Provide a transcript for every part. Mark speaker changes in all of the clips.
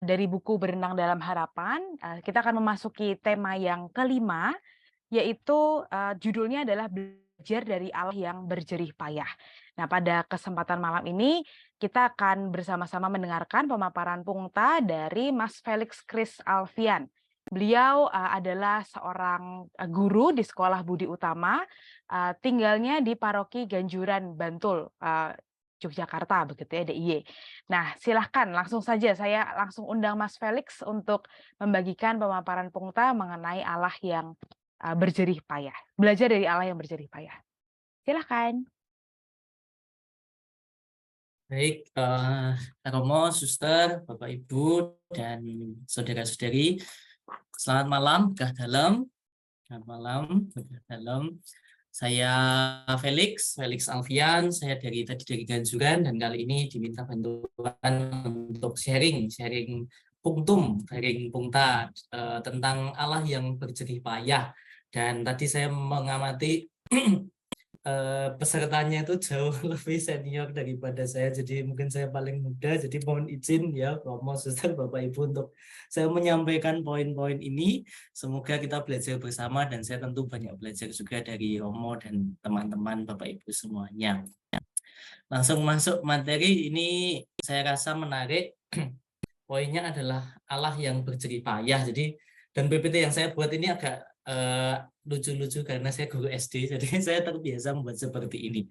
Speaker 1: dari buku Berenang Dalam Harapan, kita akan memasuki tema yang kelima, yaitu judulnya adalah belajar dari Allah yang berjerih payah. Nah, pada kesempatan malam ini kita akan bersama-sama mendengarkan pemaparan Pungta dari Mas Felix Kris Alfian. Beliau adalah seorang guru di Sekolah Budi Utama, tinggalnya di Paroki Ganjuran, Bantul, Yogyakarta, begitu ya, DIY. Nah, silahkan langsung saja saya langsung undang Mas Felix untuk membagikan pemaparan Pungta mengenai Allah yang berjerih payah. Belajar dari Allah yang berjerih payah. Silahkan.
Speaker 2: Baik, Romo, Suster, Bapak Ibu, dan saudara-saudari, selamat malam, Gah Dalam. Selamat malam, Gah Dalam. Saya Felix Alfian, saya tadi dari Ganjuran, dan kali ini diminta bantuan untuk sharing sharing Pungta tentang Allah yang berjerih payah. Dan tadi saya mengamati pesertanya itu jauh lebih senior daripada saya, jadi mungkin saya paling muda, jadi mohon izin ya Romo, Suster, Bapak Ibu untuk saya menyampaikan poin-poin ini. Semoga kita belajar bersama dan saya tentu banyak belajar juga dari Romo dan teman-teman Bapak Ibu semuanya. Langsung masuk materi ini, saya rasa menarik. Poinnya adalah Allah yang berjerih payah. Jadi dan PPT yang saya buat ini agak lucu-lucu karena saya guru SD, jadi saya terbiasa membuat seperti ini.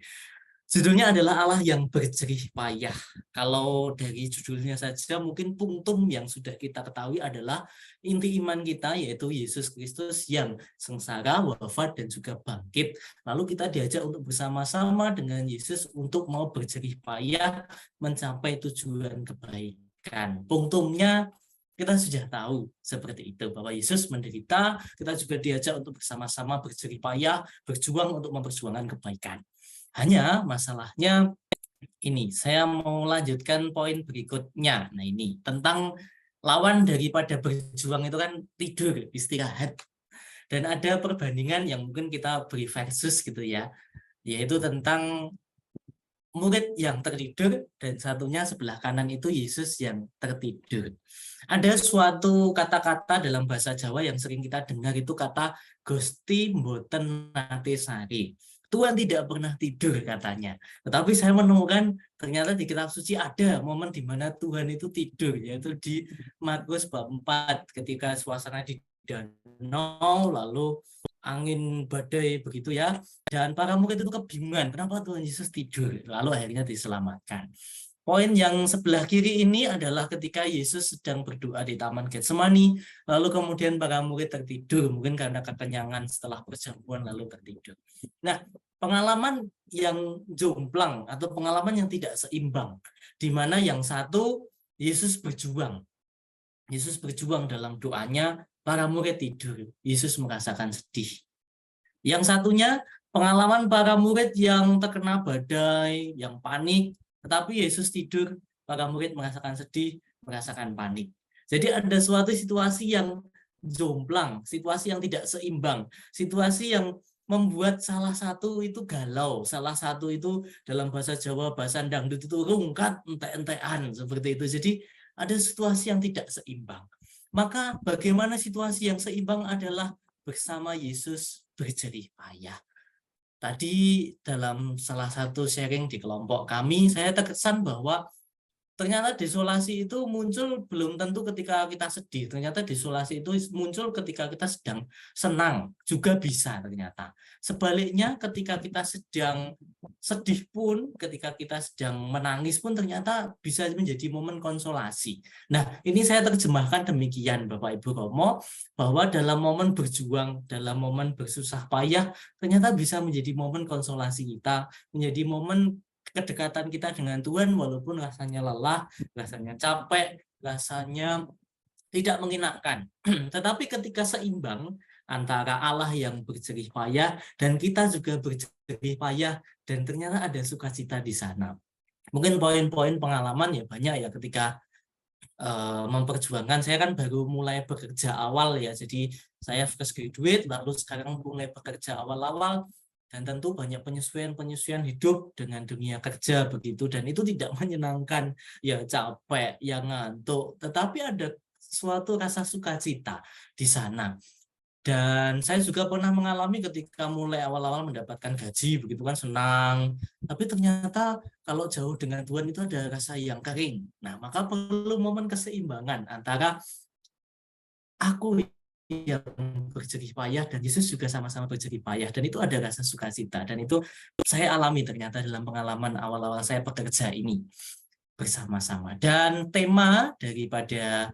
Speaker 2: Judulnya adalah Allah yang berjerih payah. Kalau dari judulnya saja mungkin punktum yang sudah kita ketahui adalah inti iman kita, yaitu Yesus Kristus yang sengsara, wafat, dan juga bangkit. Lalu kita diajak untuk bersama-sama dengan Yesus untuk mau berjerih payah mencapai tujuan kebaikan. Punktumnya kita sudah tahu seperti itu, bahwa Yesus menderita, kita juga diajak untuk bersama-sama berjerih payah, berjuang untuk memperjuangkan kebaikan. Hanya masalahnya ini, saya mau lanjutkan poin berikutnya. Nah ini, tentang lawan daripada berjuang itu kan tidur, istirahat. Dan ada perbandingan yang mungkin kita beri versus gitu ya, yaitu tentang murid yang tertidur dan satunya sebelah kanan itu Yesus yang tertidur. Ada suatu kata-kata dalam bahasa Jawa yang sering kita dengar, itu kata Gusti mboten nate sari. Tuhan tidak pernah tidur katanya. Tetapi saya menemukan ternyata di kitab suci ada momen di mana Tuhan itu tidur, yaitu di Markus bab 4 ketika suasana di danau lalu angin badai begitu ya, dan para murid itu kebingungan kenapa Tuhan Yesus tidur, lalu akhirnya diselamatkan. Poin yang sebelah kiri ini adalah ketika Yesus sedang berdoa di Taman Getsemani, lalu kemudian para murid tertidur, mungkin karena kekenyangan setelah perjamuan lalu tertidur. Nah, pengalaman yang jomplang atau pengalaman yang tidak seimbang, di mana yang satu Yesus berjuang dalam doanya, para murid tidur, Yesus merasakan sedih. Yang satunya pengalaman para murid yang terkena badai, yang panik, tetapi Yesus tidur, para murid merasakan sedih, merasakan panik. Jadi ada suatu situasi yang jomplang, situasi yang tidak seimbang, situasi yang membuat salah satu itu galau, salah satu itu dalam bahasa Jawa, bahasa dangdut itu rungkat, entek-entekan, seperti itu. Jadi ada situasi yang tidak seimbang. Maka bagaimana situasi yang seimbang adalah bersama Yesus berjerih payah. Tadi dalam salah satu sharing di kelompok kami, saya terkesan bahwa ternyata desolasi itu muncul belum tentu ketika kita sedih. Ternyata desolasi itu muncul ketika kita sedang senang, juga bisa ternyata. Sebaliknya ketika kita sedang sedih pun, ketika kita sedang menangis pun ternyata bisa menjadi momen konsolasi. Nah, ini saya terjemahkan demikian Bapak Ibu Romo, bahwa dalam momen berjuang, dalam momen bersusah payah, ternyata bisa menjadi momen konsolasi kita, menjadi momen kedekatan kita dengan Tuhan, walaupun rasanya lelah, rasanya capek, rasanya tidak mengenakan. Tetapi ketika seimbang antara Allah yang berjerih payah dan kita juga berjerih payah, dan ternyata ada sukacita di sana. Mungkin poin-poin pengalaman ya banyak ya ketika memperjuangkan. Saya kan baru mulai bekerja awal ya, jadi saya fresh graduate, lalu sekarang mulai bekerja awal-awal. dan tentu banyak penyesuaian hidup dengan dunia kerja begitu, dan itu tidak menyenangkan, ya capek, ya ngantuk, tetapi ada suatu rasa sukacita di sana. Dan saya juga pernah mengalami ketika mulai awal-awal mendapatkan gaji, begitu kan senang. Tapi ternyata kalau jauh dengan Tuhan itu ada rasa yang kering. Nah, maka perlu momen keseimbangan antara aku yang berjerih payah dan Yesus juga sama-sama berjerih payah. Dan itu ada rasa sukacita. Dan itu saya alami ternyata dalam pengalaman awal-awal saya bekerja ini bersama-sama. Dan tema daripada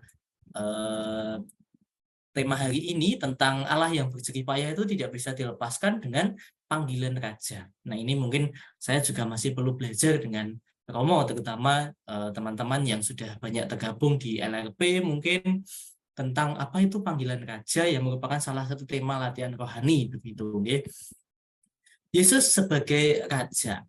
Speaker 2: eh, tema hari ini tentang Allah yang berjerih payah itu tidak bisa dilepaskan dengan panggilan raja. Nah, ini mungkin saya juga masih perlu belajar dengan Romo, terutama teman-teman yang sudah banyak tergabung di LRP, mungkin tentang apa itu panggilan raja yang merupakan salah satu tema latihan rohani begitu. Yesus sebagai raja.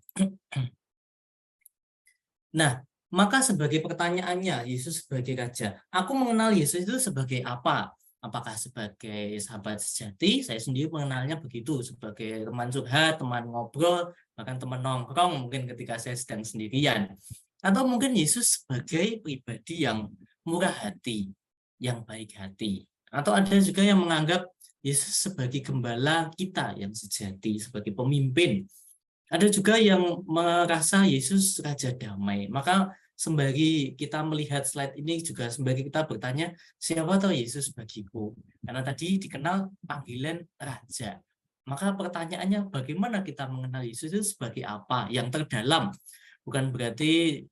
Speaker 2: Nah, maka sebagai pertanyaannya, Yesus sebagai raja. Aku mengenal Yesus itu sebagai apa? Apakah sebagai sahabat sejati? Saya sendiri mengenalnya begitu, sebagai teman curhat, teman ngobrol, bahkan teman nongkrong mungkin ketika saya sedang sendirian. Atau mungkin Yesus sebagai pribadi yang murah hati, yang baik hati. Atau ada juga yang menganggap Yesus sebagai gembala kita yang sejati, sebagai pemimpin. Ada juga yang merasa Yesus Raja Damai. Maka sembari kita melihat slide ini juga sembari kita bertanya, siapa tahu Yesus bagiku? Karena tadi dikenal panggilan Raja. Maka pertanyaannya, bagaimana kita mengenal Yesus itu sebagai apa? Yang terdalam. Bukan berarti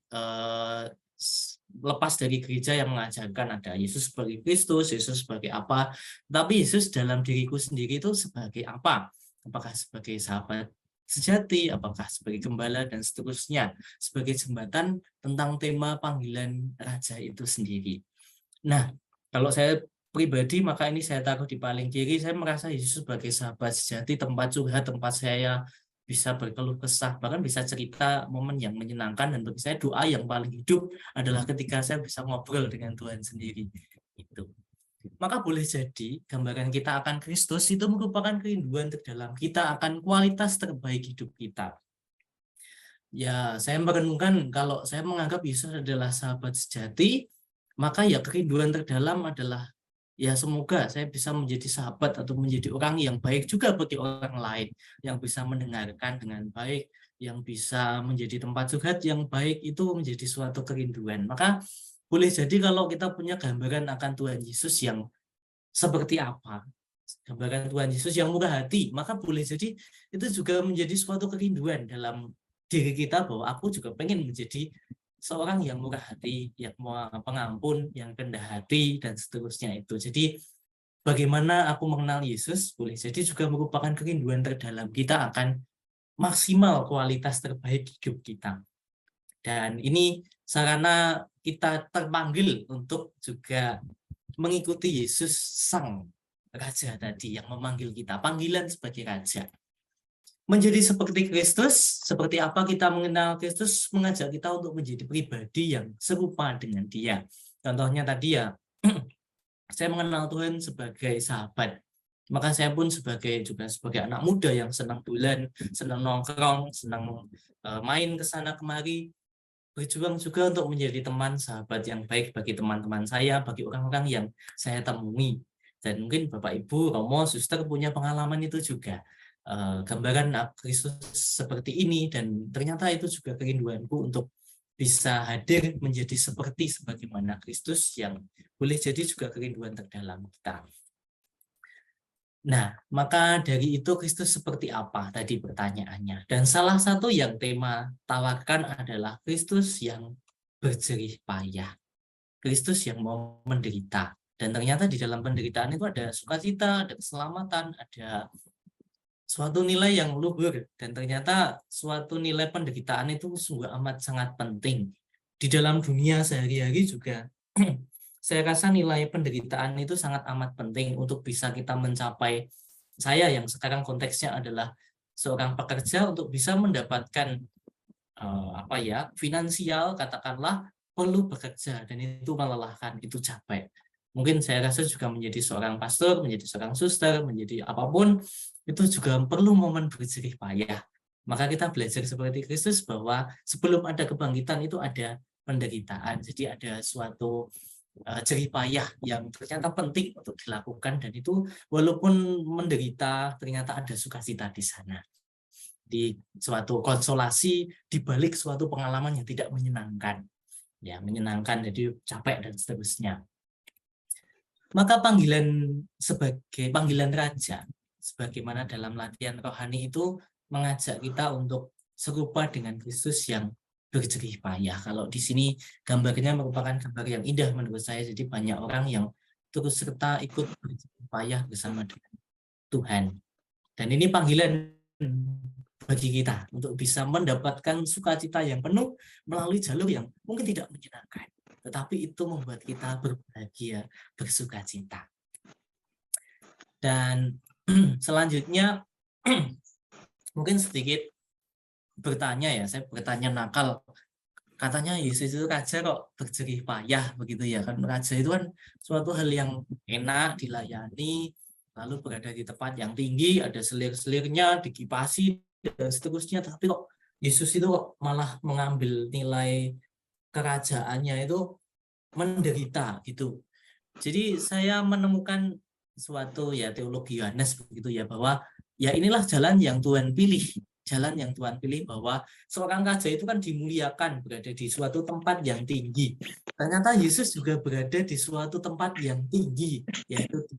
Speaker 2: lepas dari gereja yang mengajarkan ada Yesus sebagai Kristus, Yesus sebagai apa. Tapi Yesus dalam diriku sendiri itu sebagai apa? Apakah sebagai sahabat sejati, apakah sebagai gembala, dan seterusnya, sebagai jembatan tentang tema panggilan raja itu sendiri. Nah, kalau saya pribadi, maka ini saya taruh di paling kiri, saya merasa Yesus sebagai sahabat sejati, tempat curhat, tempat saya bisa berkeluh kesah, bahkan bisa cerita momen yang menyenangkan, dan bagi saya doa yang paling hidup adalah ketika saya bisa ngobrol dengan Tuhan sendiri. Itu. Maka boleh jadi gambaran kita akan Kristus itu merupakan kerinduan terdalam kita akan kualitas terbaik hidup kita. Ya, saya merenungkan kalau saya menganggap Yesus adalah sahabat sejati, maka ya kerinduan terdalam adalah ya semoga saya bisa menjadi sahabat atau menjadi orang yang baik juga bagi orang lain, yang bisa mendengarkan dengan baik, yang bisa menjadi tempat curhat yang baik, itu menjadi suatu kerinduan. Maka boleh jadi kalau kita punya gambaran akan Tuhan Yesus yang seperti apa, gambaran Tuhan Yesus yang murah hati, maka boleh jadi itu juga menjadi suatu kerinduan dalam diri kita bahwa aku juga pengen menjadi seorang yang murah hati, yang pengampun, yang rendah hati, dan seterusnya itu. Jadi bagaimana aku mengenal Yesus boleh jadi juga merupakan kerinduan terdalam kita akan maksimal kualitas terbaik hidup kita. Dan ini sarana kita terpanggil untuk juga mengikuti Yesus sang Raja tadi yang memanggil kita, panggilan sebagai Raja. Menjadi seperti Kristus, seperti apa kita mengenal Kristus, mengajak kita untuk menjadi pribadi yang serupa dengan Dia. Contohnya tadi ya, saya mengenal Tuhan sebagai sahabat. Maka saya pun juga sebagai anak muda yang senang bulan, senang nongkrong, senang main ke sana kemari, berjuang juga untuk menjadi teman sahabat yang baik bagi teman-teman saya, bagi orang-orang yang saya temui. Dan mungkin Bapak Ibu, Romo, Suster punya pengalaman itu juga. Gambaran Kristus seperti ini, dan ternyata itu juga kerinduanku untuk bisa hadir menjadi seperti sebagaimana Kristus yang boleh jadi juga kerinduan terdalam kita. Nah, maka dari itu Kristus seperti apa tadi pertanyaannya. Dan salah satu yang tema tawarkan adalah Kristus yang berjerih payah. Kristus yang mau menderita. Dan ternyata di dalam penderitaan itu ada sukacita, ada keselamatan, ada suatu nilai yang luhur. Dan ternyata suatu nilai penderitaan itu sungguh amat sangat penting. Di dalam dunia sehari-hari juga saya rasa nilai penderitaan itu sangat amat penting untuk bisa kita mencapai, saya yang sekarang konteksnya adalah seorang pekerja, untuk bisa mendapatkan finansial, katakanlah perlu bekerja, dan itu melelahkan, itu capek. Mungkin saya rasa juga menjadi seorang pastor, menjadi seorang suster, menjadi apapun, itu juga perlu momen berjerih payah. Maka kita belajar seperti Kristus bahwa sebelum ada kebangkitan itu ada penderitaan. Jadi ada suatu jerih payah yang ternyata penting untuk dilakukan, dan itu walaupun menderita ternyata ada sukacita di sana. Di suatu konsolasi di balik suatu pengalaman yang tidak menyenangkan. Ya, menyenangkan jadi capek dan seterusnya. Maka panggilan raja, sebagaimana dalam latihan rohani itu mengajak kita untuk serupa dengan Kristus yang berjerih payah. Kalau di sini gambarnya merupakan gambar yang indah menurut saya, jadi banyak orang yang terus serta ikut berjerih payah bersama dengan Tuhan. Dan ini panggilan bagi kita untuk bisa mendapatkan sukacita yang penuh melalui jalur yang mungkin tidak menyenangkan, tetapi itu membuat kita berbahagia, bersukacita. Dan selanjutnya mungkin sedikit bertanya ya, saya bertanya nakal. Katanya Yesus itu raja kok berjerih payah begitu ya kan. Raja itu kan suatu hal yang enak dilayani, lalu berada di tempat yang tinggi, ada selir-selirnya, dikipasi dan seterusnya, tapi kok Yesus itu kok malah mengambil nilai kerajaannya itu menderita gitu. Jadi saya menemukan suatu ya teologi Yohanes begitu ya, bahwa ya inilah jalan yang Tuhan pilih. Jalan yang Tuhan pilih, bahwa seorang raja itu kan dimuliakan berada di suatu tempat yang tinggi. Ternyata Yesus juga berada di suatu tempat yang tinggi, yaitu di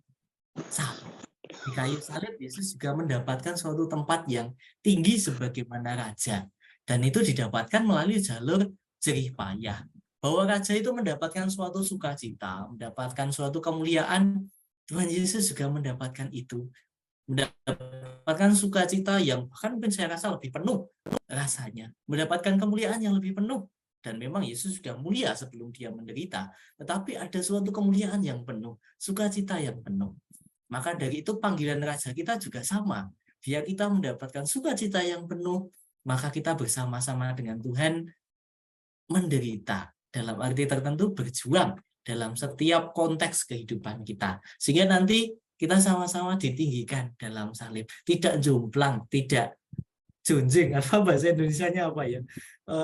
Speaker 2: salib. Di kayu salib Yesus juga mendapatkan suatu tempat yang tinggi sebagaimana raja. Dan itu didapatkan melalui jalur jerih payah. Bahwa raja itu mendapatkan suatu sukacita, mendapatkan suatu kemuliaan, Tuhan Yesus juga mendapatkan itu. Mendapatkan sukacita yang bahkan mungkin saya rasa lebih penuh rasanya, mendapatkan kemuliaan yang lebih penuh. Dan memang Yesus sudah mulia sebelum dia menderita, tetapi ada suatu kemuliaan yang penuh, sukacita yang penuh. Maka dari itu panggilan raja kita juga sama. Biar kita mendapatkan sukacita yang penuh, maka kita bersama-sama dengan Tuhan menderita, dalam arti tertentu berjuang dalam setiap konteks kehidupan kita, sehingga nanti kita sama-sama ditinggikan dalam salib, tidak jomplang, tidak junjing, apa bahasa Indonesianya apa ya,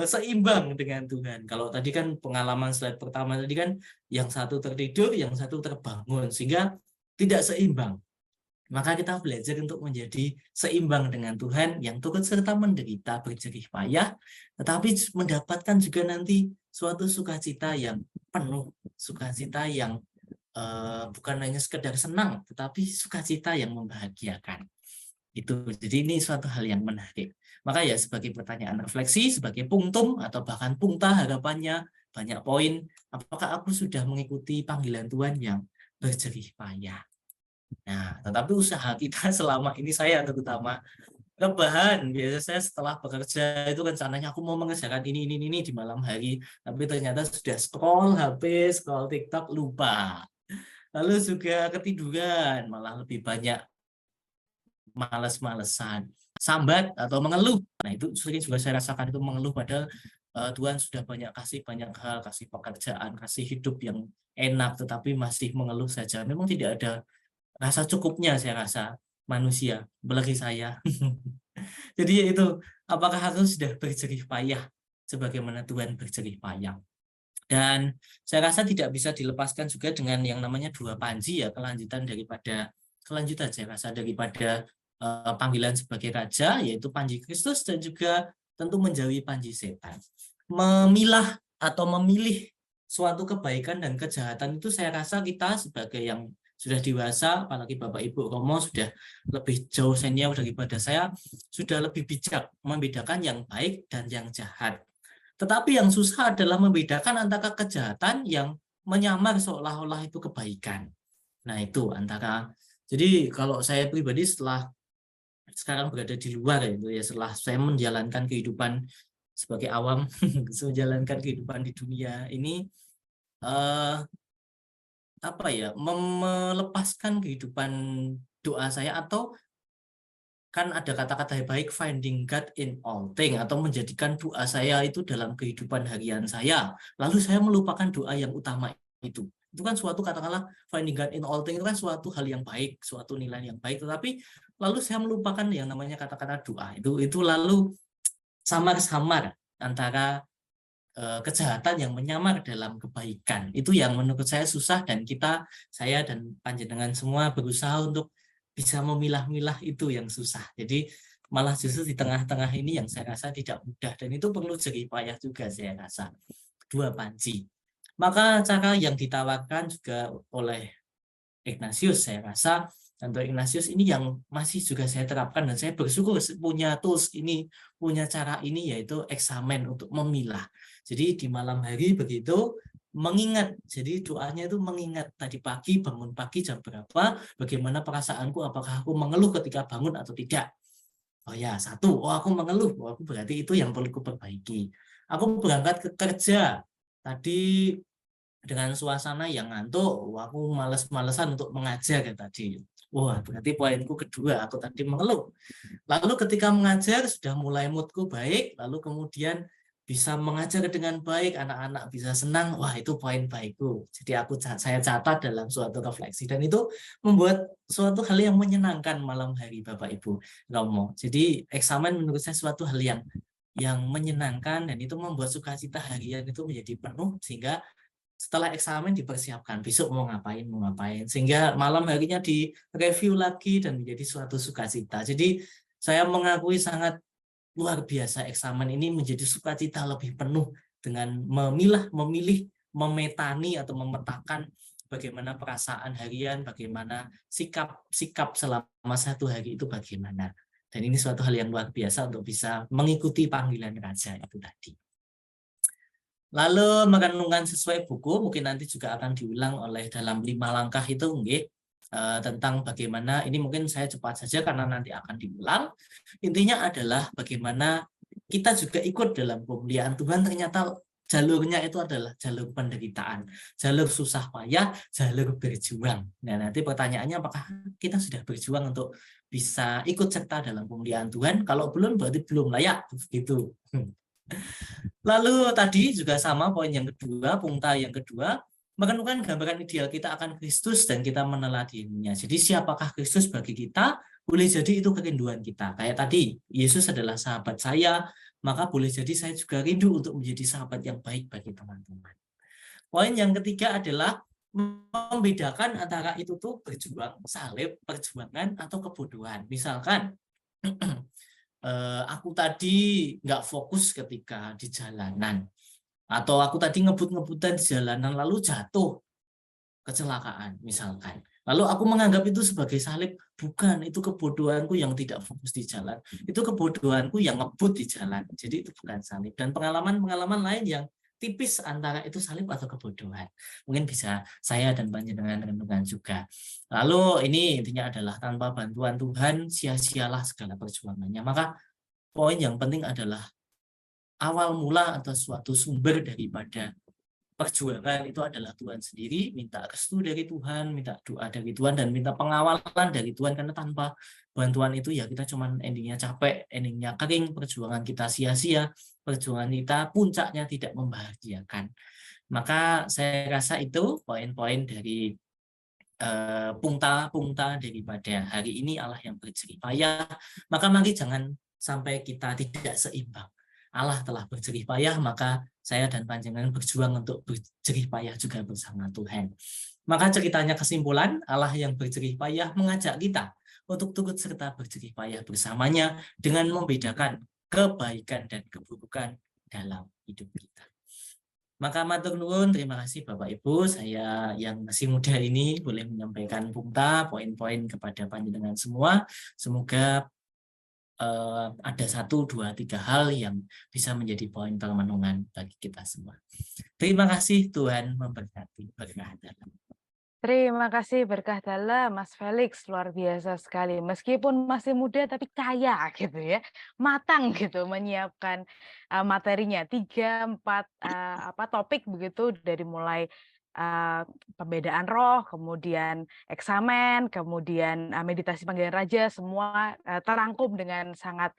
Speaker 2: seimbang dengan Tuhan. Kalau tadi kan pengalaman slide pertama tadi kan yang satu tertidur, yang satu terbangun, sehingga tidak seimbang. Maka kita belajar untuk menjadi seimbang dengan Tuhan yang turut serta menderita, berjerih payah, tetapi mendapatkan juga nanti suatu sukacita yang penuh, sukacita yang bukan hanya sekedar senang, tetapi sukacita yang membahagiakan. Itu. Jadi ini suatu hal yang menarik. Maka ya sebagai pertanyaan refleksi, sebagai punktum atau bahkan pungta harapannya banyak poin, apakah aku sudah mengikuti panggilan Tuhan yang berjerih payah? Nah, tetapi usaha kita selama ini, saya terutama rebahan. Biasanya saya setelah bekerja itu rencananya aku mau mengerjakan ini di malam hari, tapi ternyata sudah scroll HP, scroll TikTok, lupa. Lalu juga ketiduran, malah lebih banyak males-malesan, sambat atau mengeluh. Nah, itu sering juga saya rasakan, itu mengeluh, padahal Tuhan sudah banyak kasih banyak hal, kasih pekerjaan, kasih hidup yang enak, tetapi masih mengeluh saja. Memang tidak ada rasa cukupnya, saya rasa manusia, apalagi saya. Jadi itu, apakah aku sudah berjerih payah sebagaimana Tuhan berjerih payah? Dan saya rasa tidak bisa dilepaskan juga dengan yang namanya dua panji ya, kelanjutan saya rasa daripada panggilan sebagai raja, yaitu panji Kristus, dan juga tentu menjauhi panji setan. Memilah atau memilih suatu kebaikan dan kejahatan itu saya rasa kita sebagai yang sudah dewasa, apalagi Bapak Ibu Romo sudah lebih jauh senior daripada saya, sudah lebih bijak membedakan yang baik dan yang jahat. Tetapi yang susah adalah membedakan antara kejahatan yang menyamar seolah-olah itu kebaikan. Nah itu antara, jadi kalau saya pribadi setelah sekarang berada di luar itu ya, setelah saya menjalankan kehidupan sebagai awam, menjalankan kehidupan di dunia ini, melepaskan kehidupan doa saya, atau kan ada kata-kata baik, finding God in all things, atau menjadikan doa saya itu dalam kehidupan harian saya, lalu saya melupakan doa yang utama itu. Itu kan suatu katakanlah finding God in all things itu kan suatu hal yang baik, suatu nilai yang baik. Tetapi lalu saya melupakan yang namanya kata-kata doa. Itu lalu samar-samar antara kejahatan yang menyamar dalam kebaikan. Itu yang menurut saya susah dan saya dan panjenengan semua berusaha untuk bisa memilah-milah itu yang susah. Jadi malah justru di tengah-tengah ini yang saya rasa tidak mudah dan itu perlu jerih payah juga saya rasa. Dua panci. Maka cara yang ditawarkan juga oleh Ignatius saya rasa Santo Ignatius ini yang masih juga saya terapkan dan saya bersyukur punya tools ini, punya cara ini yaitu eksamen untuk memilah. Jadi di malam hari begitu mengingat, jadi doanya itu mengingat tadi pagi bangun pagi jam berapa, bagaimana perasaanku, apakah aku mengeluh ketika bangun atau tidak. Oh ya, satu, aku mengeluh, aku berarti itu yang perlu kuperbaiki. Aku berangkat ke kerja, tadi dengan suasana yang ngantuk, aku males-malesan untuk mengajar ya tadi. Wah, berarti poinku kedua, aku tadi mengeluh. Lalu ketika mengajar sudah mulai moodku baik, lalu kemudian bisa mengajar dengan baik, anak-anak bisa senang, wah itu poin baikku. Jadi saya catat dalam suatu refleksi dan itu membuat suatu hal yang menyenangkan malam hari Bapak Ibu Romo. Jadi eksamen menurut saya suatu hal yang menyenangkan dan itu membuat sukacita harian itu menjadi penuh sehingga setelah eksamen dipersiapkan besok mau ngapain sehingga malam harinya direview lagi dan menjadi suatu sukacita. Jadi saya mengakui sangat luar biasa eksamen ini menjadi sukacita lebih penuh dengan memilih, memetani atau memetakan bagaimana perasaan harian, bagaimana sikap selama satu hari itu bagaimana. Dan ini suatu hal yang luar biasa untuk bisa mengikuti panggilan Raja itu tadi. Lalu merenungkan sesuai buku, mungkin nanti juga akan diulang oleh dalam 5 langkah itu tentang bagaimana, ini mungkin saya cepat saja karena nanti akan diulang. Intinya adalah bagaimana kita juga ikut dalam pemulihan Tuhan, ternyata jalurnya itu adalah jalur penderitaan, jalur susah payah, jalur berjuang. Nah nanti pertanyaannya apakah kita sudah berjuang untuk bisa ikut serta dalam pemulihan Tuhan? Kalau belum berarti belum layak, gitu. Lalu tadi juga sama poin yang kedua, pungta yang kedua, merenungkan gambaran ideal kita akan Kristus dan kita meneladaninya. Jadi siapakah Kristus bagi kita? Boleh jadi itu kerinduan kita. Kayak tadi, Yesus adalah sahabat saya, maka boleh jadi saya juga rindu untuk menjadi sahabat yang baik bagi teman-teman. Poin yang ketiga adalah membedakan antara itu tuh berjuang, salib, perjuangan, atau kebodohan. Misalkan, aku tadi nggak fokus ketika di jalanan, atau aku tadi ngebut-ngebutan di jalanan lalu jatuh kecelakaan misalkan. Lalu aku menganggap itu sebagai salib, bukan, itu kebodohanku yang tidak fokus di jalan. Itu kebodohanku yang ngebut di jalan. Jadi itu bukan salib. Dan pengalaman-pengalaman lain yang tipis antara itu salib atau kebodohan. Mungkin bisa saya dan panjenengan renungan juga. Lalu ini intinya adalah tanpa bantuan Tuhan sia-sialah segala perjuangannya. Maka poin yang penting adalah awal mula atau suatu sumber daripada perjuangan itu adalah Tuhan sendiri, minta restu dari Tuhan, minta doa dari Tuhan, dan minta pengawalan dari Tuhan, karena tanpa bantuan itu ya kita cuman endingnya capek, endingnya kering, perjuangan kita sia-sia, perjuangan kita puncaknya tidak membahagiakan. Maka saya rasa itu poin-poin dari pungta daripada hari ini, Allah yang berjerih payah. Maka mari jangan sampai kita tidak seimbang. Allah telah berjerih payah, maka saya dan panjenengan berjuang untuk berjerih payah juga bersama Tuhan. Maka ceritanya kesimpulan, Allah yang berjerih payah mengajak kita untuk turut serta berjerih payah bersamanya dengan membedakan kebaikan dan keburukan dalam hidup kita. Maka matur nuwun, terima kasih Bapak Ibu, saya yang masih muda ini boleh menyampaikan pungta, poin-poin kepada panjenengan semua. Semoga ada 1, 2, 3 hal yang bisa menjadi poin permenungan bagi kita semua. Terima kasih, Tuhan memberkati. Berkah dalam.
Speaker 1: Terima kasih berkah dalam Mas Felix, luar biasa sekali. Meskipun masih muda tapi kaya gitu ya, matang gitu menyiapkan materinya 3, 4 topik begitu dari mulai pembedaan roh, kemudian eksamen, kemudian meditasi panggilan raja, semua terangkum dengan sangat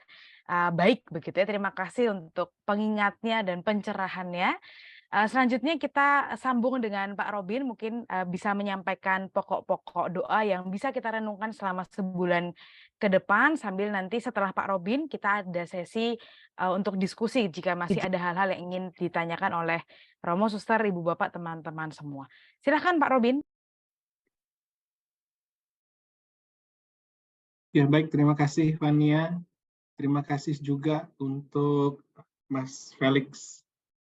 Speaker 1: baik begitu ya. Terima kasih untuk pengingatnya dan pencerahannya. Selanjutnya kita sambung dengan Pak Robin, mungkin bisa menyampaikan pokok-pokok doa yang bisa kita renungkan selama sebulan ke depan, sambil nanti setelah Pak Robin kita ada sesi untuk diskusi jika masih ada hal-hal yang ingin ditanyakan oleh Romo, Suster, Ibu, Bapak, teman-teman semua. Silahkan Pak Robin.
Speaker 3: Ya, baik, terima kasih Fania. Terima kasih juga untuk Mas Felix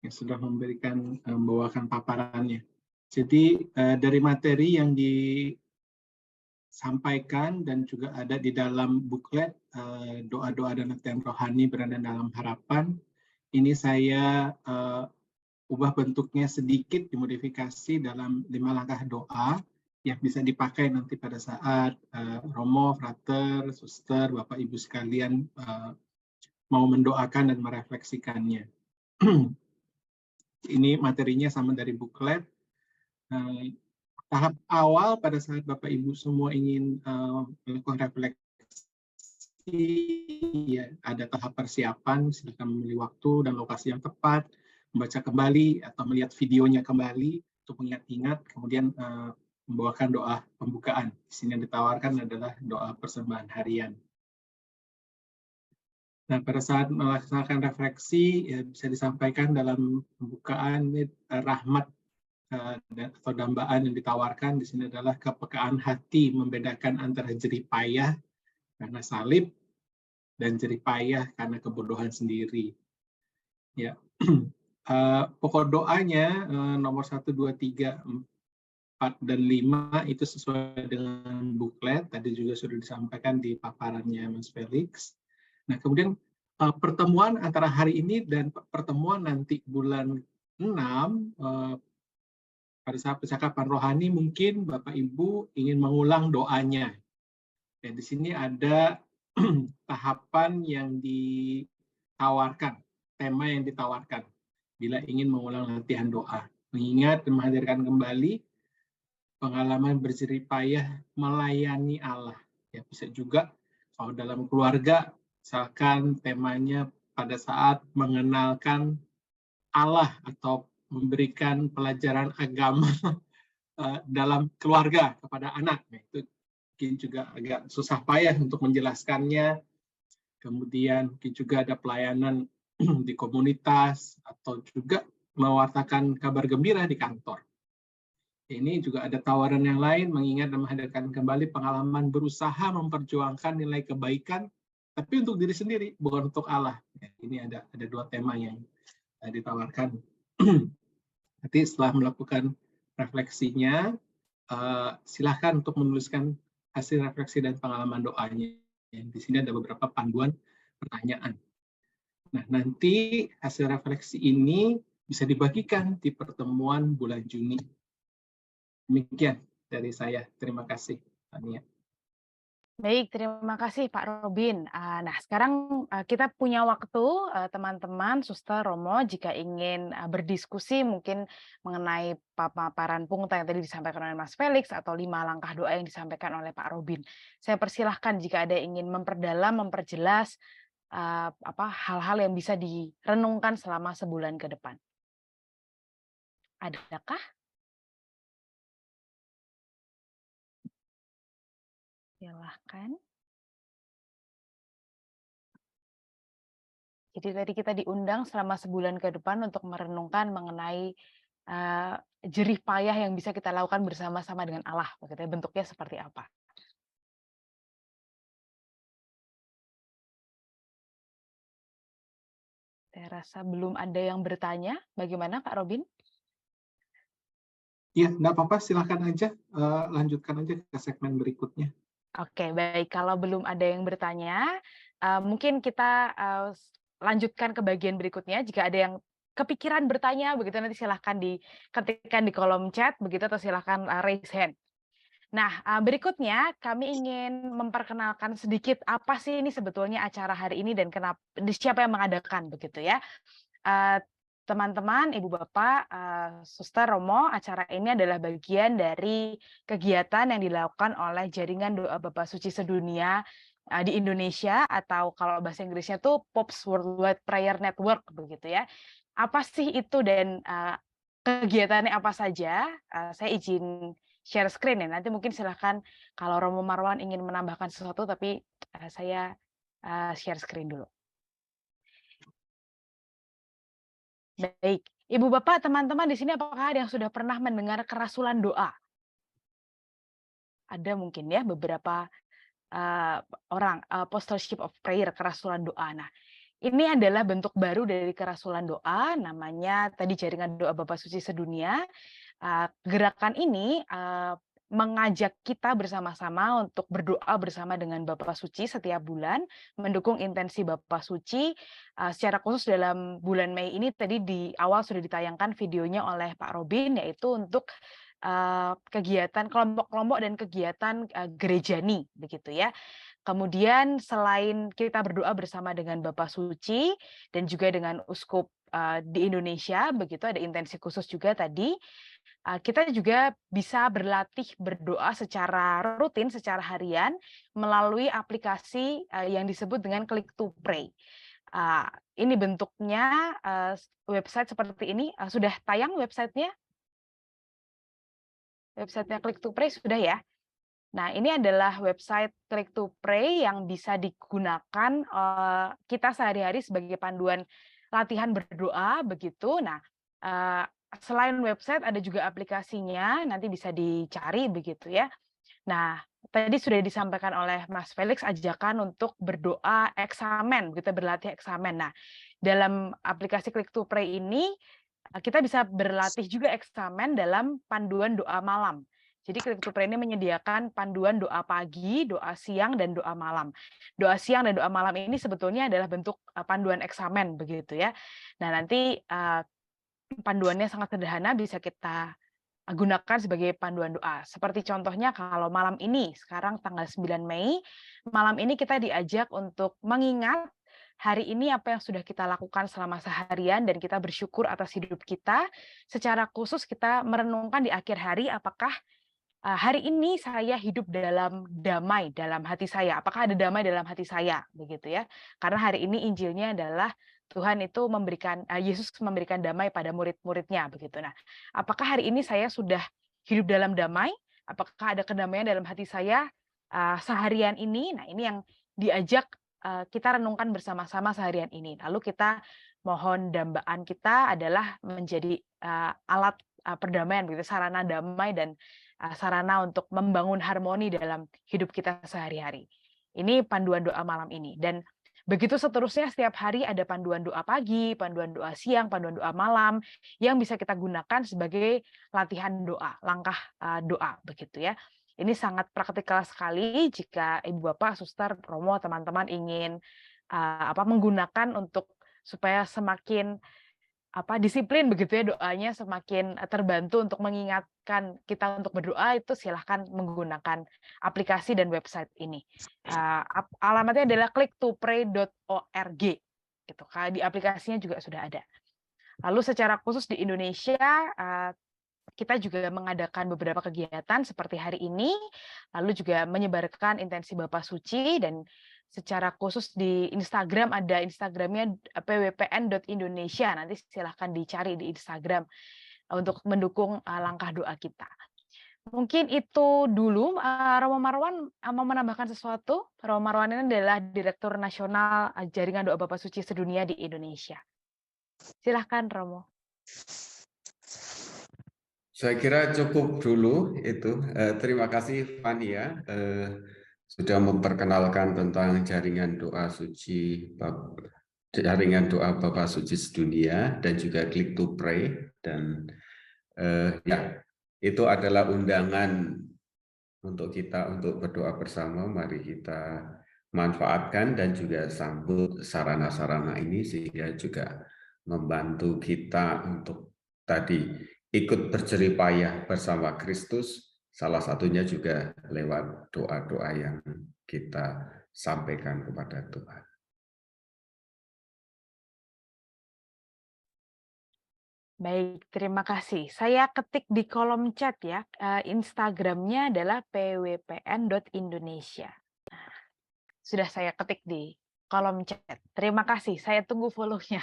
Speaker 3: yang sudah membawakan paparannya. Jadi dari materi yang disampaikan dan juga ada di dalam buklet doa-doa dan latihan rohani berada dalam harapan, ini saya ubah bentuknya sedikit dimodifikasi dalam 5 langkah doa yang bisa dipakai nanti pada saat Romo, Frater, Suster, Bapak Ibu sekalian mau mendoakan dan merefleksikannya. Ini materinya sama dari buklet. Tahap awal pada saat Bapak Ibu semua ingin melakukan refleksi, ya, ada tahap persiapan, silakan memilih waktu dan lokasi yang tepat, membaca kembali atau melihat videonya kembali untuk mengingat-ingat, kemudian membawakan doa pembukaan. Di sini yang ditawarkan adalah doa persembahan harian. Nah, pada saat melaksanakan refleksi, ya, bisa disampaikan dalam pembukaan rahmat atau dambaan yang ditawarkan di sini adalah kepekaan hati membedakan antara jerih payah karena salib dan jerih payah karena kebodohan sendiri. Ya, pokok doanya nomor 1, 2, 3, 4, dan 5 itu sesuai dengan buklet, tadi juga sudah disampaikan di paparannya Mas Felix. Nah, kemudian pertemuan antara hari ini dan pertemuan nanti bulan 6, pada saat percakapan rohani mungkin Bapak Ibu ingin mengulang doanya. Dan di sini ada tahapan yang ditawarkan, tema yang ditawarkan bila ingin mengulang latihan doa. Mengingat dan menghadirkan kembali pengalaman berjerih payah melayani Allah. Ya, bisa juga kalau dalam keluarga, misalkan temanya pada saat mengenalkan Allah atau memberikan pelajaran agama dalam keluarga kepada anak. Nah, itu mungkin juga agak susah payah untuk menjelaskannya. Kemudian mungkin juga ada pelayanan di komunitas atau juga mewartakan kabar gembira di kantor. Ini juga ada tawaran yang lain, mengingat dan menghadirkan kembali pengalaman berusaha memperjuangkan nilai kebaikan, tapi untuk diri sendiri, bukan untuk Allah. Ini ada 2 tema yang ditawarkan. Nanti setelah melakukan refleksinya, silahkan untuk menuliskan hasil refleksi dan pengalaman doanya. Di sini ada beberapa panduan pertanyaan. Nah, nanti hasil refleksi ini bisa dibagikan di pertemuan bulan Juni. Demikian dari saya. Terima kasih, Tania.
Speaker 1: Baik, terima kasih Pak Robin. Nah, sekarang kita punya waktu, teman-teman, Suster, Romo, jika ingin berdiskusi mungkin mengenai paparan pungta yang tadi disampaikan oleh Mas Felix atau 5 langkah doa yang disampaikan oleh Pak Robin. Saya persilahkan jika ada yang ingin memperdalam, memperjelas hal-hal yang bisa direnungkan selama sebulan ke depan. Adakah? Silahkan. Jadi tadi kita diundang selama sebulan ke depan untuk merenungkan mengenai jerih payah yang bisa kita lakukan bersama-sama dengan Allah. Begitu ya, bentuknya seperti apa? Saya rasa belum ada yang bertanya. Bagaimana Pak Robin?
Speaker 3: Ya, nggak apa-apa, silakan aja. Lanjutkan aja ke segmen berikutnya.
Speaker 1: Oke, baik. Kalau belum ada yang bertanya, mungkin kita lanjutkan ke bagian berikutnya. Jika ada yang kepikiran bertanya, begitu nanti silahkan diketikkan di kolom chat, begitu atau silahkan raise hand. Nah, berikutnya kami ingin memperkenalkan sedikit apa sih ini sebetulnya acara hari ini dan siapa yang mengadakan, begitu ya. Teman-teman, Ibu Bapak, Suster, Romo, acara ini adalah bagian dari kegiatan yang dilakukan oleh Jaringan Doa Bapa Suci Sedunia di Indonesia, atau kalau bahasa Inggrisnya tuh POPS Worldwide Prayer Network, begitu ya. apa sih itu dan kegiatannya apa saja, saya izin share screen ya. Nanti mungkin silahkan kalau Romo Marwan ingin menambahkan sesuatu, tapi saya share screen dulu. Baik, Ibu Bapak, teman-teman di sini apakah ada yang sudah pernah mendengar kerasulan doa? Ada mungkin ya beberapa orang, apostleship of prayer, kerasulan doa. Nah, ini adalah bentuk baru dari kerasulan doa, namanya tadi Jaringan Doa Bapa Suci Sedunia. Gerakan ini mengajak kita bersama-sama untuk berdoa bersama dengan Bapa Suci setiap bulan, mendukung intensi Bapa Suci. Secara khusus dalam bulan Mei ini tadi di awal sudah ditayangkan videonya oleh Pak Robin, yaitu untuk kegiatan kelompok-kelompok dan kegiatan gerejani, begitu ya. Kemudian selain kita berdoa bersama dengan Bapa Suci dan juga dengan uskup di Indonesia, begitu ada intensi khusus juga tadi. Kita juga bisa berlatih berdoa secara rutin, secara harian melalui aplikasi yang disebut dengan Click to Pray. Ini bentuknya website seperti ini. Sudah tayang websitenya? Websitenya Click to Pray sudah ya? Nah, ini adalah website Click to Pray yang bisa digunakan kita sehari-hari sebagai panduan latihan berdoa, begitu. Nah, selain website ada juga aplikasinya, nanti bisa dicari begitu ya. Nah, tadi sudah disampaikan oleh Mas Felix ajakan untuk berdoa eksamen, kita berlatih eksamen. Nah, dalam aplikasi Click to Pray ini kita bisa berlatih juga eksamen dalam panduan doa malam. Jadi Click to Pray ini menyediakan panduan doa pagi, doa siang, dan doa malam. Doa siang dan doa malam ini sebetulnya adalah bentuk panduan eksamen begitu ya. Nah, nanti panduannya sangat sederhana, bisa kita gunakan sebagai panduan doa. Seperti contohnya kalau malam ini, sekarang tanggal 9 Mei, malam ini kita diajak untuk mengingat hari ini apa yang sudah kita lakukan selama seharian dan kita bersyukur atas hidup kita. Secara khusus kita merenungkan di akhir hari apakah hari ini saya hidup dalam damai dalam hati saya. Apakah ada damai dalam hati saya, begitu ya? Karena hari ini Injilnya adalah Tuhan itu memberikan, Yesus memberikan damai pada murid-muridnya, begitu. Nah, apakah hari ini saya sudah hidup dalam damai? Apakah ada kedamaian dalam hati saya seharian ini? Nah, ini yang diajak kita renungkan bersama-sama seharian ini. Lalu kita mohon dambaan kita adalah menjadi alat perdamaian, begitu, sarana damai dan sarana untuk membangun harmoni dalam hidup kita sehari-hari. Ini panduan doa malam ini. Dan begitu seterusnya, setiap hari ada panduan doa pagi, panduan doa siang, panduan doa malam yang bisa kita gunakan sebagai latihan doa, langkah doa, begitu ya. Ini sangat praktikal sekali jika Ibu Bapak, Suster, Romo, teman-teman ingin menggunakan untuk supaya semakin disiplin begitu ya doanya, semakin terbantu untuk mengingatkan kita untuk berdoa, itu silahkan menggunakan aplikasi dan website ini. Alamatnya adalah clicktopray.org gitu. Di aplikasinya juga sudah ada. Lalu secara khusus di Indonesia kita juga mengadakan beberapa kegiatan seperti hari ini, lalu juga menyebarkan intensi Bapa Suci, dan secara khusus di Instagram ada Instagramnya pwpn.indonesia, nanti silahkan dicari di Instagram untuk mendukung langkah doa kita. Mungkin itu dulu. Romo Marwan mau menambahkan sesuatu? Romo Marwan ini adalah Direktur Nasional Jaringan Doa Bapa Suci Sedunia di Indonesia. Silahkan Romo.
Speaker 4: Saya kira cukup dulu itu. Terima kasih Fania sudah memperkenalkan tentang jaringan doa Bapa Suci Sedunia dan juga Click to Pray, dan ya itu adalah undangan untuk kita untuk berdoa bersama. Mari kita manfaatkan dan juga sambut sarana-sarana ini sehingga juga membantu kita untuk tadi ikut berjerih payah bersama Kristus, salah satunya juga lewat doa-doa yang kita sampaikan kepada Tuhan.
Speaker 1: Baik, terima kasih. Saya ketik di kolom chat ya, Instagramnya adalah pwpn.indonesia. Sudah saya ketik di kolom chat. Terima kasih, saya tunggu follow-nya.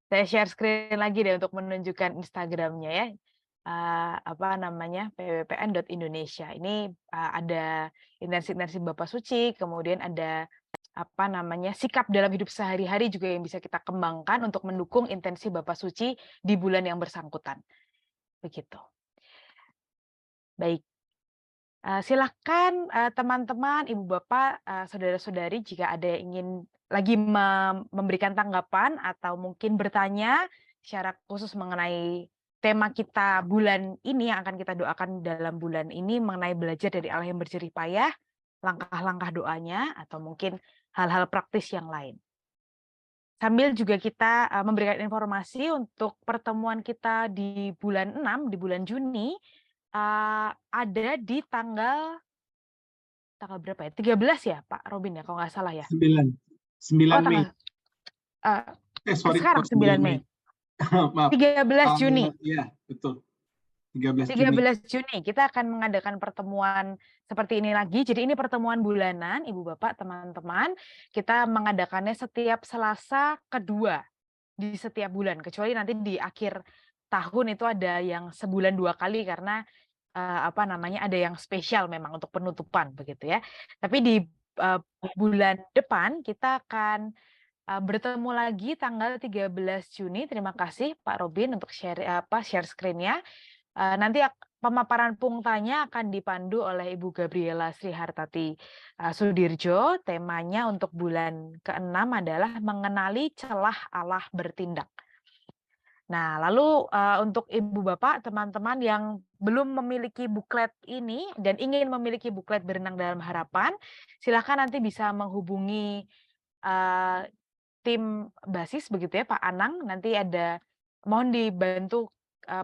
Speaker 1: Saya share screen lagi deh untuk menunjukkan Instagramnya ya. Apa namanya, pwpn.indonesia. Ini ada intensi-intensi Bapak Suci, kemudian ada apa namanya, sikap dalam hidup sehari-hari juga yang bisa kita kembangkan untuk mendukung intensi Bapak Suci di bulan yang bersangkutan. Begitu. Baik. Silahkan teman-teman, ibu bapak, saudara-saudari jika ada yang ingin lagi memberikan tanggapan atau mungkin bertanya secara khusus mengenai tema kita bulan ini yang akan kita doakan dalam bulan ini mengenai belajar dari Allah yang berjerih payah, langkah-langkah doanya atau mungkin hal-hal praktis yang lain. Sambil juga kita memberikan informasi untuk pertemuan kita di bulan 6, di bulan Juni, ada di tanggal berapa ya? 13 ya, Pak Robin ya, kalau nggak salah ya?
Speaker 3: 9
Speaker 1: Oh,
Speaker 3: Mei. Sorry,
Speaker 1: sekarang 9 Mei.
Speaker 3: Maaf.
Speaker 1: 13 Juni.
Speaker 3: Iya, betul. 13
Speaker 1: Juni kita akan mengadakan pertemuan seperti ini lagi. Jadi ini pertemuan bulanan, Ibu Bapak, teman-teman. Kita mengadakannya setiap Selasa kedua di setiap bulan, kecuali nanti di akhir tahun itu ada yang sebulan 2 kali karena apa namanya, ada yang spesial memang untuk penutupan begitu ya. Tapi di bulan depan kita akan bertemu lagi tanggal 13 Juni. Terima kasih Pak Robin untuk share screen-nya. Nanti pemaparan punktanya akan dipandu oleh Ibu Gabriela Srihartati Sudirjo. Temanya untuk bulan ke-6 adalah mengenali celah Allah bertindak. Nah, lalu untuk Ibu Bapak, teman-teman yang belum memiliki buklet ini dan ingin memiliki buklet Berenang Dalam Harapan, silakan nanti bisa menghubungi tim basis begitu ya Pak Anang. Nanti mohon dibantu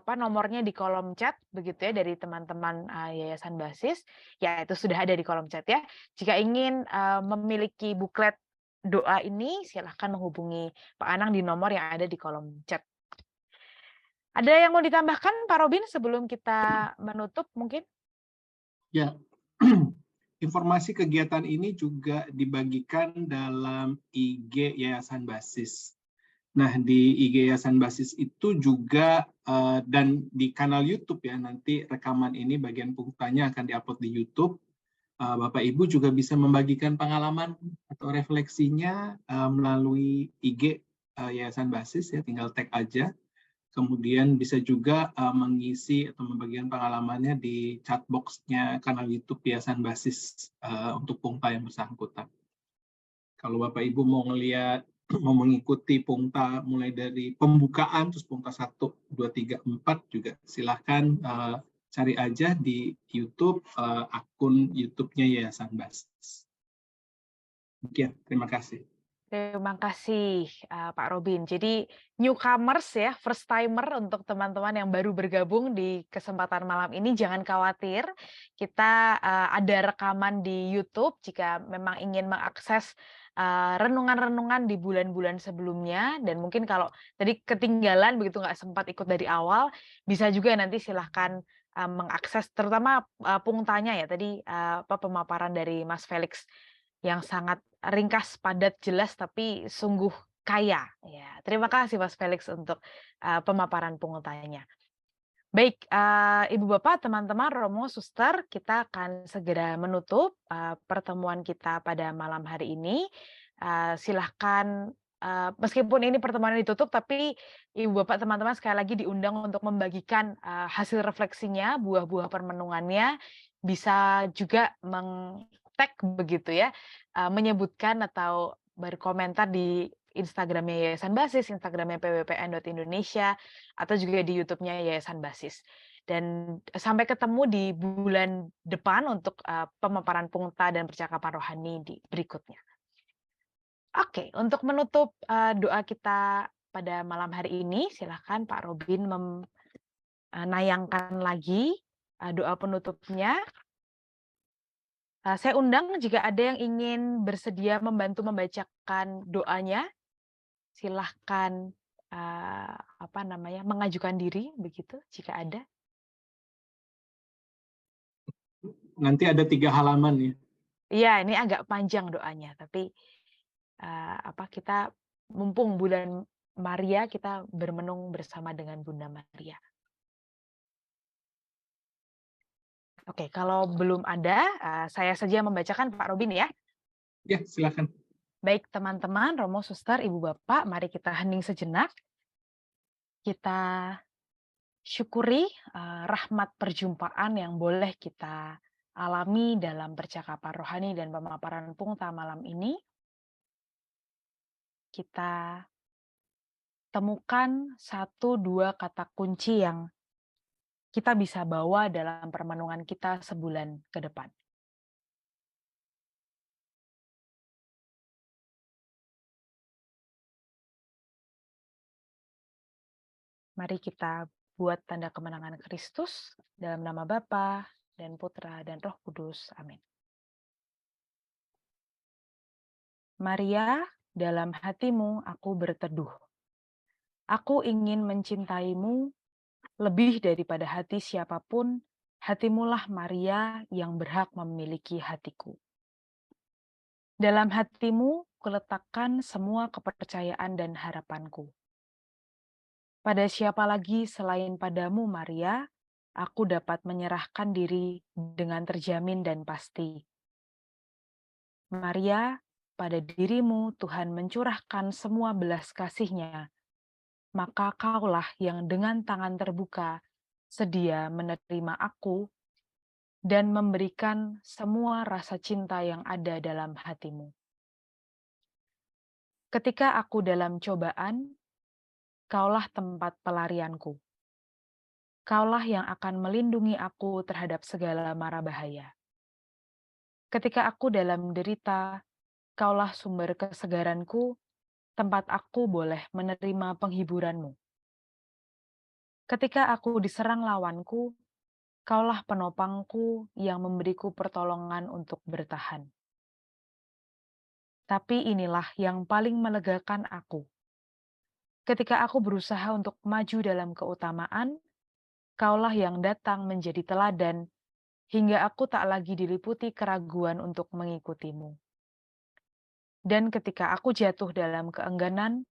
Speaker 1: nomornya di kolom chat begitu ya dari teman-teman Yayasan Basis. Ya, itu sudah ada di kolom chat ya. Jika ingin memiliki buklet doa ini, silahkan menghubungi Pak Anang di nomor yang ada di kolom chat. Ada yang mau ditambahkan Pak Robin sebelum kita menutup mungkin?
Speaker 3: Ya, informasi kegiatan ini juga dibagikan dalam IG Yayasan Basis. Nah, di IG Yayasan Basis itu juga dan di kanal YouTube ya, nanti rekaman ini bagian punktanya akan diupload di YouTube. Bapak Ibu juga bisa membagikan pengalaman atau refleksinya melalui IG Yayasan Basis ya, tinggal tag aja. Kemudian bisa juga mengisi atau membagikan pengalamannya di chat box-nya kanal YouTube Yayasan Basis untuk Pungta yang bersangkutan. Kalau Bapak Ibu mau mengikuti Pungta mulai dari pembukaan, terus Pungta 1, 2, 3, 4 juga silahkan cari aja di YouTube akun YouTube-nya Yayasan Basis. Demikian, terima kasih.
Speaker 1: Terima kasih Pak Robin. Jadi newcomers ya, first timer untuk teman-teman yang baru bergabung di kesempatan malam ini, jangan khawatir. Kita ada rekaman di YouTube jika memang ingin mengakses renungan-renungan di bulan-bulan sebelumnya. Dan mungkin kalau tadi ketinggalan begitu nggak sempat ikut dari awal, bisa juga nanti silahkan mengakses, terutama punktanya ya tadi pemaparan dari Mas Felix yang sangat ringkas, padat, jelas, tapi sungguh kaya. Ya, terima kasih Mas Felix untuk pemaparan pungutannya. Baik, Ibu Bapak, teman-teman, Romo, Suster, kita akan segera menutup pertemuan kita pada malam hari ini. Silahkan, meskipun ini pertemuan ditutup, tapi Ibu Bapak, teman-teman sekali lagi diundang untuk membagikan hasil refleksinya, buah-buah permenungannya, bisa juga tag begitu ya, menyebutkan atau berkomentar di Instagramnya Yayasan Basis, Instagramnya pwpn.indonesia, atau juga di YouTube-nya Yayasan Basis. Dan sampai ketemu di bulan depan untuk pemaparan Pungta dan percakapan rohani di berikutnya. Oke, untuk menutup doa kita pada malam hari ini, silakan Pak Robin menayangkan lagi doa penutupnya. Saya undang jika ada yang ingin bersedia membantu membacakan doanya, silahkan mengajukan diri begitu jika ada.
Speaker 3: Nanti ada 3 halaman ya.
Speaker 1: Iya, ini agak panjang doanya, tapi kita mumpung bulan Maria, kita bermenung bersama dengan Bunda Maria. Oke, kalau belum ada, saya saja membacakan Pak Robin ya.
Speaker 3: Ya, silakan.
Speaker 1: Baik teman-teman, Romo, Suster, Ibu, Bapak, mari kita hening sejenak. Kita syukuri rahmat perjumpaan yang boleh kita alami dalam percakapan rohani dan pemaparan Pungta malam ini. Kita temukan 1-2 kata kunci yang kita bisa bawa dalam permenungan kita sebulan ke depan. Mari kita buat tanda kemenangan Kristus dalam nama Bapa dan Putra dan Roh Kudus. Amin. Maria, dalam hatimu aku berteduh. Aku ingin mencintaimu lebih daripada hati siapapun. Hatimulah Maria yang berhak memiliki hatiku. Dalam hatimu kuletakkan semua kepercayaan dan harapanku. Pada siapa lagi selain padamu, Maria, aku dapat menyerahkan diri dengan terjamin dan pasti. Maria, pada dirimu Tuhan mencurahkan semua belas kasih-Nya, maka kaulah yang dengan tangan terbuka sedia menerima aku dan memberikan semua rasa cinta yang ada dalam hatimu. Ketika aku dalam cobaan, kaulah tempat pelarianku. Kaulah yang akan melindungi aku terhadap segala mara bahaya. Ketika aku dalam derita, kaulah sumber kesegaranku, tempat aku boleh menerima penghiburanmu. Ketika aku diserang lawanku, kaulah penopangku yang memberiku pertolongan untuk bertahan. Tapi inilah yang paling melegakan aku. Ketika aku berusaha untuk maju dalam keutamaan, kaulah yang datang menjadi teladan, hingga aku tak lagi diliputi keraguan untuk mengikutimu. Dan ketika aku jatuh dalam keengganan,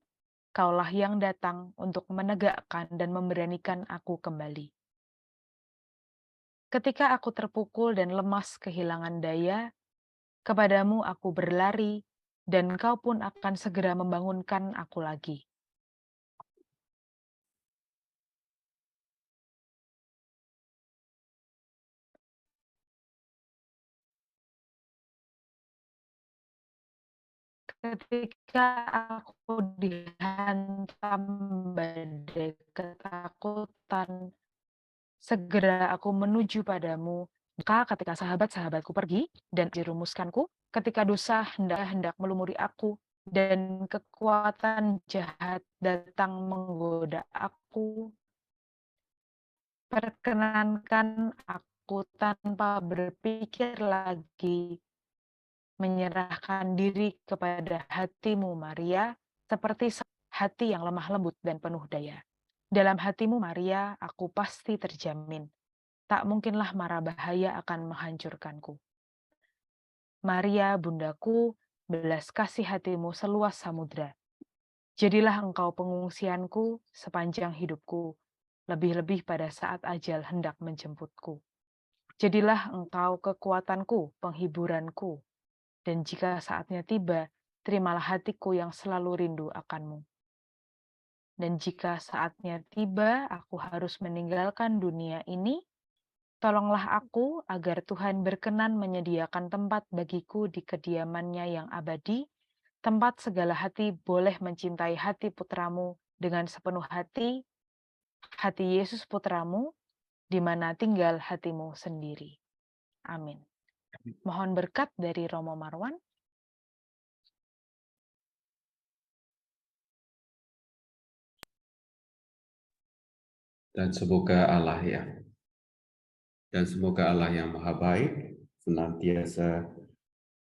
Speaker 1: kaulah yang datang untuk menegakkan dan memberanikan aku kembali. Ketika aku terpukul dan lemas kehilangan daya, kepadamu aku berlari, dan kau pun akan segera membangunkan aku lagi. Ketika aku dihantam badai ketakutan, segera aku menuju padamu. Maka ketika sahabat-sahabatku pergi dan dirumuskanku, ketika dosa hendak melumuri aku, dan kekuatan jahat datang menggoda aku, perkenankan aku tanpa berpikir lagi menyerahkan diri kepada hatimu, Maria, seperti hati yang lemah lembut dan penuh daya. Dalam hatimu, Maria, aku pasti terjamin. Tak mungkinlah mara bahaya akan menghancurkanku. Maria, bundaku, belas kasih hatimu seluas samudra. Jadilah engkau pengungsianku sepanjang hidupku, lebih-lebih pada saat ajal hendak menjemputku. Jadilah engkau kekuatanku, penghiburanku, dan jika saatnya tiba, terimalah hatiku yang selalu rindu akanmu. Dan jika saatnya tiba, aku harus meninggalkan dunia ini, tolonglah aku agar Tuhan berkenan menyediakan tempat bagiku di kediaman-Nya yang abadi, tempat segala hati boleh mencintai hati putramu dengan sepenuh hati Yesus putramu, di mana tinggal hatimu sendiri. Amin. Mohon berkat dari Romo Marwan.
Speaker 4: Dan semoga Allah yang Maha Baik senantiasa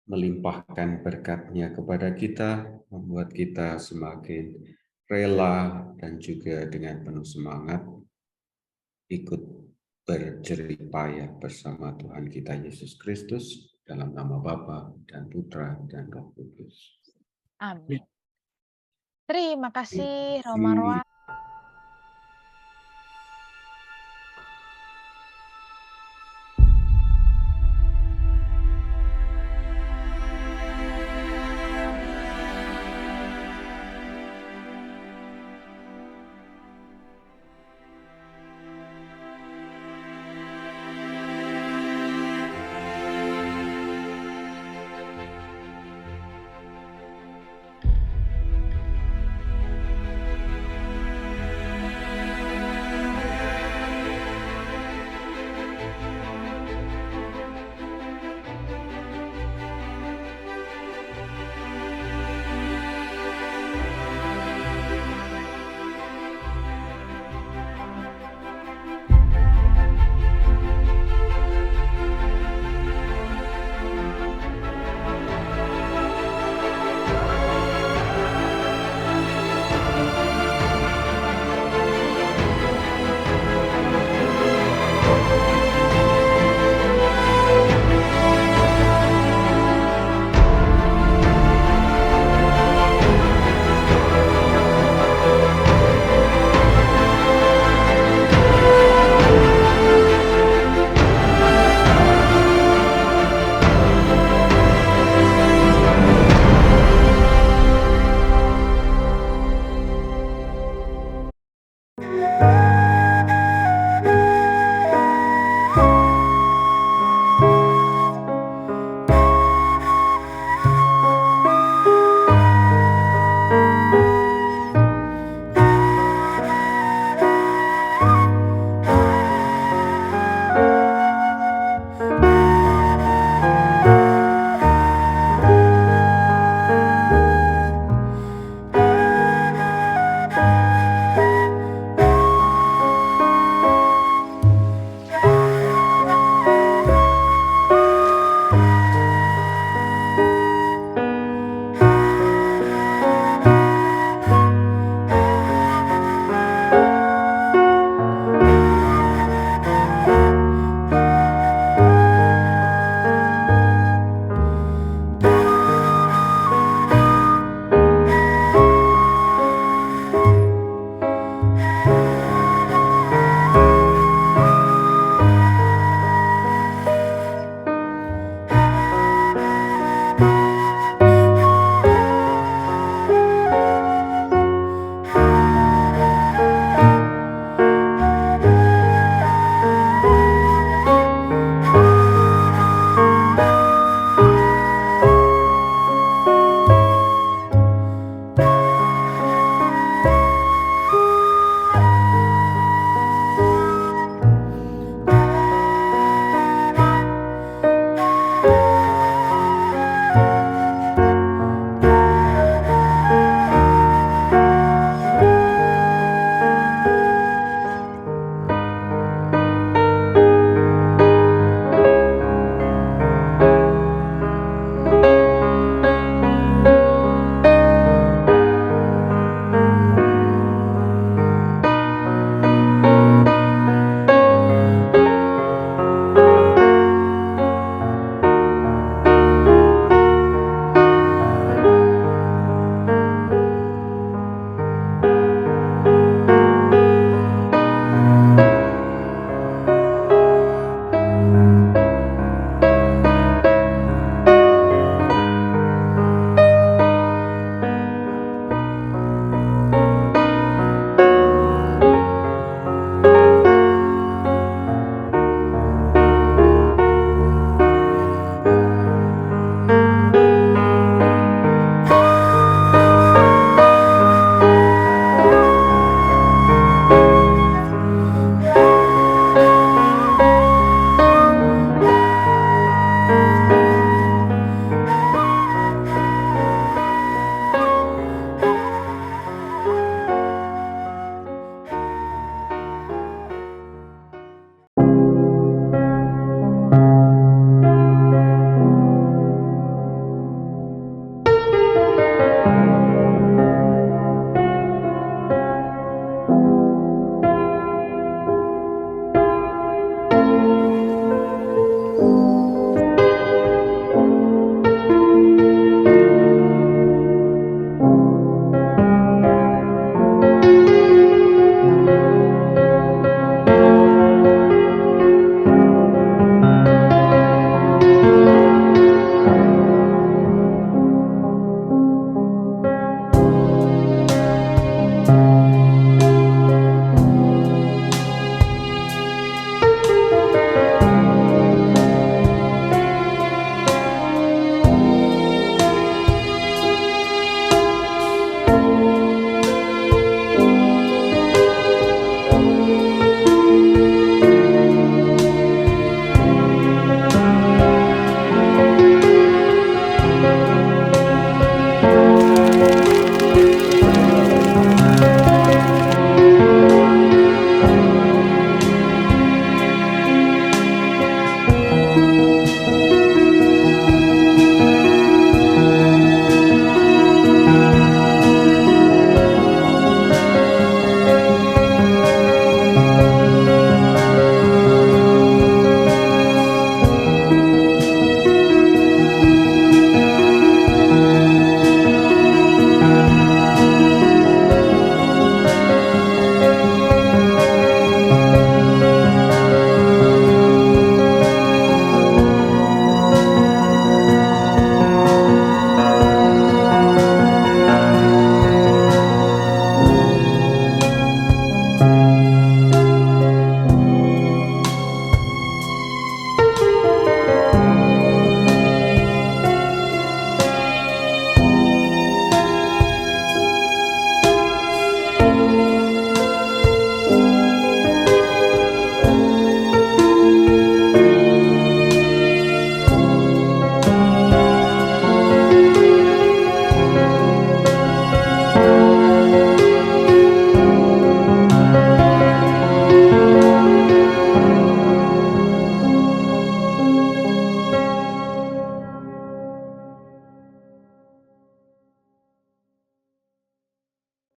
Speaker 4: melimpahkan berkat-Nya kepada kita, membuat kita semakin rela dan juga dengan penuh semangat ikut berjerih payah bersama Tuhan kita Yesus Kristus dalam nama Bapa dan Putra dan Roh Kudus.
Speaker 1: Amin. Terima kasih,
Speaker 4: Terima
Speaker 1: Romarwan.